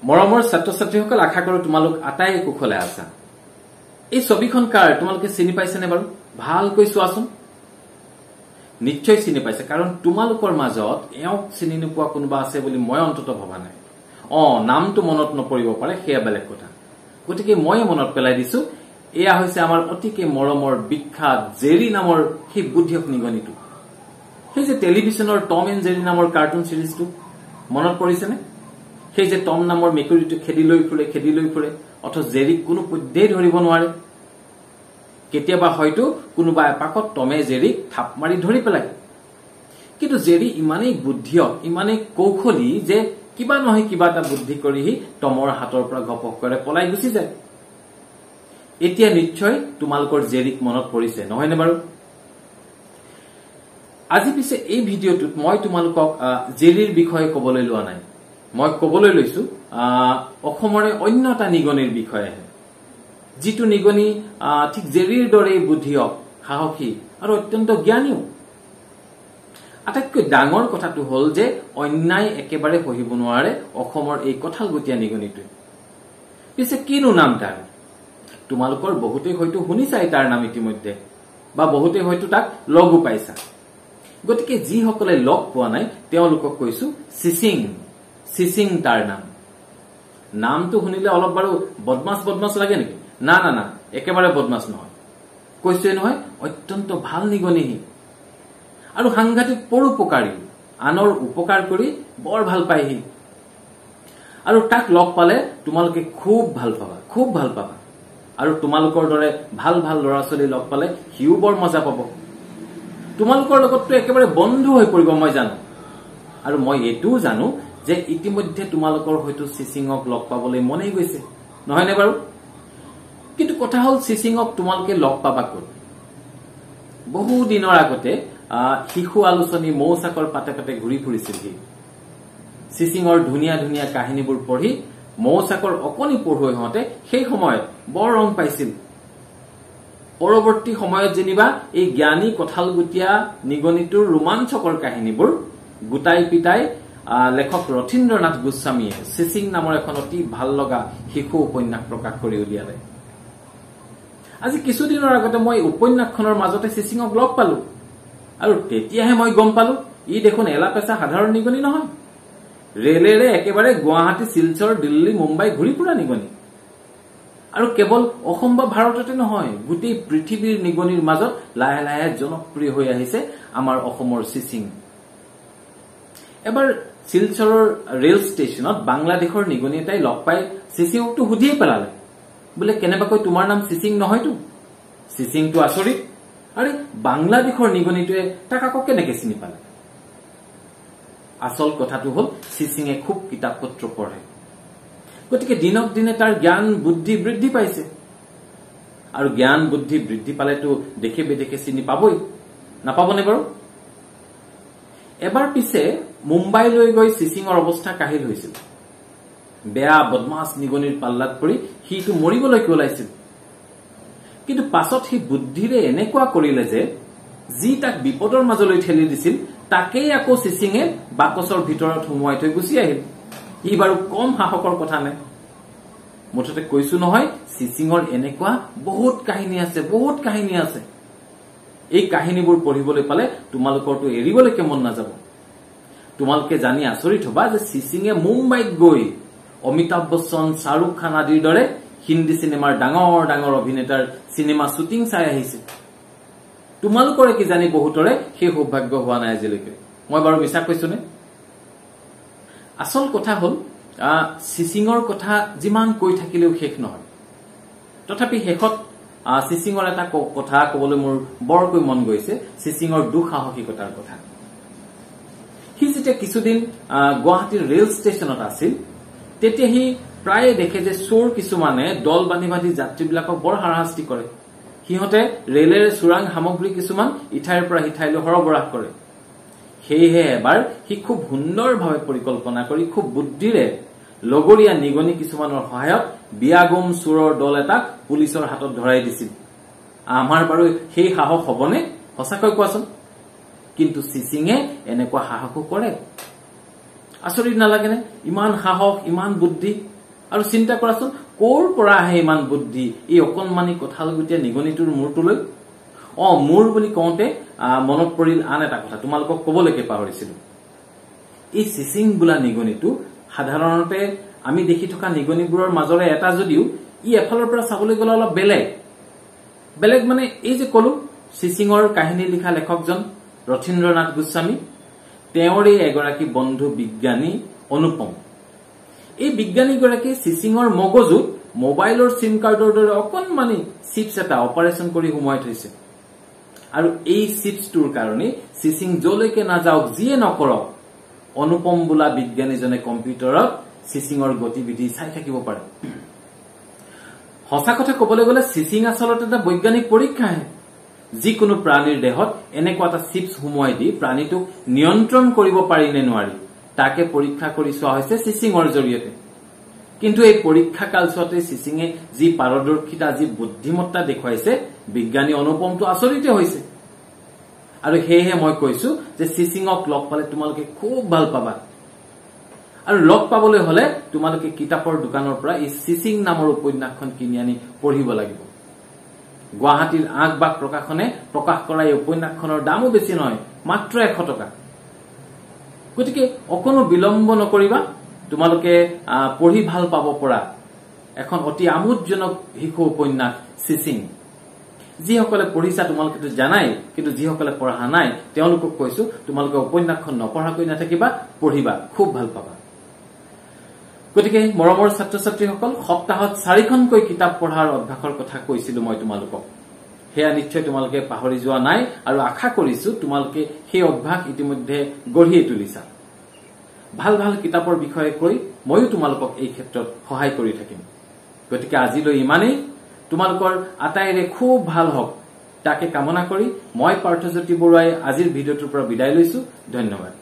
মৰমৰ ছাত্ৰ ছাত্ৰীসকল আশা কৰো তোমালোক আটাই কুশলে আছা এই ছবিখন কাৰ তোমালোকে চিনি পাইছানে বাৰু ভালকৈ চোৱাচোন নিশ্চয় চিনি পাইছা কাৰণ তোমালোকৰ মাজত এওক চিনি নোপোৱা কোনোবা আছে বুলি মই অন্তত ভবা নাই নামটো মনত নপৰিব পাৰে হেয়া বেলেগ কথা গতিকে মই মনত পেলাই দিছো এয়া হৈছে আমাৰ অতিকে মৰমৰ বিখ্যাত জেৰি নামৰ সেই বুদ্ধিয়ক নিগনিটো সেই যে টেলিভিছনৰ টম এণ্ড জেৰি নামৰ কাৰ্টুন সিৰিজটো মনত পৰিছেনে সেই যে টম নামৰ মেকুৰীটো খেদি লৈ ফুৰে অথচ জেৰিক কোনো পধ্যেই ধৰিব নোৱাৰে কেতিয়াবা হয়তো কোনোবা এপাকত টমে জেৰিক থাপ মাৰি ধৰি পেলায় কিন্তু জেৰি ইমানেই বুদ্ধিয়ক ইমানেই কৌশলী যে কিবা নহয় কিবা এটা বুদ্ধি কৰিহি টমৰ হাতৰ পৰা ঘপকৰে পলাই গুচি যায় এতিয়া নিশ্চয় তোমালোকৰ জেৰিক মনত পৰিছে নহয়নে বাৰু আজি পিছে এই ভিডিঅ'টোত মই তোমালোকক জেৰিৰ বিষয়ে ক'বলৈ লোৱা নাই মই ক'বলৈ লৈছো অসমৰে অন্য এটা নিগনিৰ বিষয়ে যিটো নিগনি ঠিক জেৰিৰ দৰে বুদ্ধিয়ক সাহসী আৰু অত্যন্ত জ্ঞানীও আটাইতকৈ ডাঙৰ কথাটো হ'ল যে অন্যায় একেবাৰে সহিব নোৱাৰে অসমৰ এই কঁঠালগুটীয়া নিগনিটোৱে পিছে কিনো নাম তাৰ তোমালোকৰ বহুতেই হয়তো শুনিছাই তাৰ নাম ইতিমধ্যে বা বহুতেই হয়তো তাক লগো পাইছা গতিকে যিসকলে লগ পোৱা নাই তেওঁলোকক কৈছো চিচিং তাৰ নামটো শুনিলে অলপ বাৰু বদমাছ লাগে নেকি না একেবাৰে বদমাছ নহয় কৈছে নহয় অত্যন্ত ভাল নিগনিহি আৰু সাংঘাতিক পৰোপকাৰী আনৰ উপকাৰ কৰি বৰ ভাল পায়হি আৰু তাক লগ পালে তোমালোকে খুব ভাল পাবা আৰু তোমালোকৰ দৰে ভাল ল'ৰা ছোৱালী লগ পালে হিও বৰ মজা পাব তোমালোকৰ লগতটো একেবাৰে বন্ধু হৈ পৰিব মই জানো আৰু মই এইটোও জানো যে ইতিমধ্যে তোমালোকৰ হয়তো চিচিঙক লগ পাবলৈ মনেই গৈছে নহয়নে বাৰু কিন্তু কথা হ'ল চিচিঙক তোমালোকে লগ পাবা ক'ত বহু দিনৰ আগতে শিশু আলোচনী মৌচাকৰ পাতে ঘূৰি ফুৰিছিল চিচিঙৰ ধুনীয়া কাহিনীবোৰ পঢ়ি মৌচাকৰ অকণি পঢ়ুৱৈহঁতে সেই সময়ত বৰ ৰং পাইছিল পৰৱৰ্তী সময়ত যেনিবা এই জ্ঞানী কঁঠালগুটীয়া নিগনিটোৰ ৰোমাঞ্চকৰ কাহিনীবোৰ গোটাই পিটাই লেখক ৰথীন্দ্ৰনাথ গোস্বামীয়ে চিচিং নামৰ এখন অতি ভাল লগা শিশু উপন্যাস প্ৰকাশ কৰি উলিয়ালে আজি কিছুদিনৰ আগতে মই উপন্যাসখনৰ মাজতে চিচিঙক লগ পালো আৰু তেতিয়াহে মই গম পালো ই দেখোন এলাপেচা সাধাৰণ নিগনি নহয় ৰেলেৰে একেবাৰে গুৱাহাটী শিলচৰ দিল্লী মুম্বাই ঘূৰি ফুৰা নিগনি আৰু কেৱল অসম বা ভাৰততে নহয় গোটেই পৃথিৱীৰ নিগনিৰ মাজত লাহে লাহে জনপ্ৰিয় হৈ আহিছে আমাৰ অসমৰ চিচিং এবাৰ শিলচৰৰ ৰেল ষ্টেচনত বাংলাদেশৰ নিগনি এটাই লগ পাই চিচিঙকটো সুধিয়ে পেলালে বোলে কেনেবাকৈ তোমাৰ নাম চিচিং নহয়তো চিচিংটো আচৰিত আৰে বাংলাদেশৰ নিগনিটোৱে তাক আকৌ কেনেকে চিনি পালে আচল কথাটো হ'ল চিচিঙে খুব কিতাপ পত্ৰ পঢ়ে গতিকে দিনক দিনে তাৰ জ্ঞান বুদ্ধি বৃদ্ধি পাইছে আৰু জ্ঞান বুদ্ধি বৃদ্ধি পালেতো দেখে বেদেখে চিনি পাবই নাপাবনে বাৰু এবাৰ পিছে মুম্বাইলৈ গৈ চিচিঙৰ অৱস্থা কাহিল হৈছিল বেয়া বদমাছ নিগনিৰ পাল্লাত পৰি সিটো মৰিবলৈকে ওলাইছিল কিন্তু পাছত সি বুদ্ধিৰে এনেকুৱা কৰিলে যে যি তাক বিপদৰ মাজলৈ ঠেলি দিছিল তাকেই আকৌ চিচিঙে বাকচৰ ভিতৰত সোমোৱাই থৈ গুচি আহিল ই বাৰু কম সাহসৰ কথা নে মুঠতে কৈছো নহয় চিচিঙৰ এনেকুৱা বহুত কাহিনী আছে এই কাহিনীবোৰ পঢ়িবলৈ পালে তোমালোকৰটো এৰিবলৈকে মন নাযাব তোমালোকে জানি আচৰিত হবা যে চিচিঙে মুম্বাইত গৈ অমিতাভ বচ্চন শাহৰুখ খান আদিৰ দৰে হিন্দী চিনেমাৰ ডাঙৰ অভিনেতাৰ চিনেমা শ্বুটিং চাই আহিছে তোমালোকৰে কি জানি বহুতৰে সেই সৌভাগ্য হোৱা নাই আজিলৈকে মই বাৰু মিছা কৈছোনে আচল কথা হ'ল চিচিঙৰ কথা যিমান কৈ থাকিলেও শেষ নহয় তথাপি শেষত চিচিঙৰ এটা কথা ক'বলৈ মোৰ বৰকৈ মন গৈছে চিচিঙৰ দুঃসাহসিকতাৰ কথা সি যেতিয়া কিছুদিন গুৱাহাটীৰ ৰেল ষ্টেচনত আছিল তেতিয়া সি প্ৰায়ে দেখে যে চোৰ কিছুমানে দল বান্ধি যাত্ৰীবিলাকক বৰ হাৰাশাস্তি কৰে সিহঁতে ৰেলেৰে চোৰাং সামগ্ৰী কিছুমান ইঠাইৰ পৰা সিঠাইলৈ সৰবৰাহ কৰে সেয়েহে এবাৰ সি খুব সুন্দৰভাৱে পৰিকল্পনা কৰি খুব বুদ্ধিৰে লগৰীয়া নিগনি কিছুমানৰ সহায়ত বিয়াগম চোৰৰ দল এটাক পুলিচৰ হাতত ধৰাই দিছিল আমাৰ বাৰু সেই সাহস হবনে সঁচাকৈ কোৱাচোন কিন্তু চিচিঙে এনেকুৱা সাহসো কৰে আচৰিত নালাগেনে? ইমান সাহস, ইমান বুদ্ধি। আৰু চিন্তা কৰাচোন, কৰ পৰা আহে ইমান বুদ্ধি এই অকণমানি কঁঠালগুটিয়া নিগনিটোৰ মূৰটোলৈ? মূৰ বুলি কওঁতে মনত পৰিল আন এটা কথা, তোমালোকক কবলৈকে পাহৰিছিলো। এই চিচিং বোলা নিগনিটো সাধাৰণতে আমি দেখি থকা নিগনিবোৰৰ মাজৰে এটা, যদিও ই এফালৰ পৰা চাবলৈ গ'লে অলপ বেলেগ মানে এই যে কলো চিচিঙৰ কাহিনী লিখা লেখকজন ৰথীন্দ্ৰনাথ গোস্বামী, তেওঁৰে এগৰাকী বন্ধু বিজ্ঞানী অনুপম। এই বিজ্ঞানীগৰাকী চিচিঙৰ মগজুত মোবাইলৰ চিম কাৰ্ডৰ দৰে অকণমানি চিপছ এটা অপাৰেচন কৰি সুমুৱাই থৈছে। আৰু এই চিপছটোৰ কাৰণে চিচিং যলৈকে নাযাওক, যিয়ে নকৰক, অনুপম বোলা বিজ্ঞানীজনে কম্পিউটাৰত চিচিঙৰ গতিবিধি চাই থাকিব পাৰে। সঁচা কথা কবলৈ গলে চিচিং আচলতে এটা বৈজ্ঞানিক পৰীক্ষাহে। যিকোনো প্ৰাণীৰ দেহত এনেকুৱা এটা চিপছ সুমুৱাই দি প্ৰাণীটোক নিয়ন্ত্ৰণ কৰিব পাৰি নে নোৱাৰি তাকে পৰীক্ষা কৰি চোৱা হৈছে চিচিঙৰ জৰিয়তে। কিন্তু এই পৰীক্ষা কালছোৱাতে চিচিঙে যি পাৰদৰ্শিতা, যি বুদ্ধিমত্তা দেখুৱাইছে, বিজ্ঞানী অনুপমটো আচৰিতে হৈছে। আৰু সেয়েহে মই কৈছো যে চিচিঙক লগ পালে তোমালোকে খুব ভাল পাবা। আৰু লগ পাবলৈ হলে তোমালোকে কিতাপৰ দোকানৰ পৰা এই চিচিং নামৰ উপন্যাসখন কিনি আনি পঢ়িব লাগিব। গুৱাহাটীৰ আঁকবাক প্ৰকাশনে প্ৰকাশ কৰা এই উপন্যাসখনৰ দামো বেছি নহয়, মাত্ৰ 100 টকা। গতিকে অকণো বিলম্ব নকৰিবা, তোমালোকে পঢ়ি ভাল পাব পৰা এখন অতি আমোদজনক শিশু উপন্যাস চিচিং। যিসকলে পঢ়িছা তোমালোকেতো জানাই, কিন্তু যিসকলে পঢ়া নাই তেওঁলোকক কৈছো, তোমালোকে উপন্যাসখন নপঢ়াকৈ নাথাকিবা, পঢ়িবা, খুব ভাল পাবা। গতিকে মৰমৰ ছাত্ৰ ছাত্ৰীসকল, সপ্তাহত 4খনকৈ কিতাপ পঢ়াৰ অভ্যাসৰ কথা কৈছিলো মই তোমালোকক। সেয়া নিশ্চয় তোমালোকে পাহৰি যোৱা নাই, আৰু আশা কৰিছো তোমালোকে সেই অভ্যাস ইতিমধ্যে গঢ়িয়ে তুলিছা। ভাল ভাল কিতাপৰ বিষয়ে কৈ ময়ো তোমালোকক এই ক্ষেত্ৰত সহায় কৰি থাকিম। গতিকে আজিলৈ ইমানেই। তোমালোকৰ আটাইৰে খুব ভাল হওক তাকে কামনা কৰি মই পাৰ্থজ্যোতি বৰুৱাই আজিৰ ভিডিঅ'টোৰ পৰা বিদায় লৈছো। ধন্যবাদ।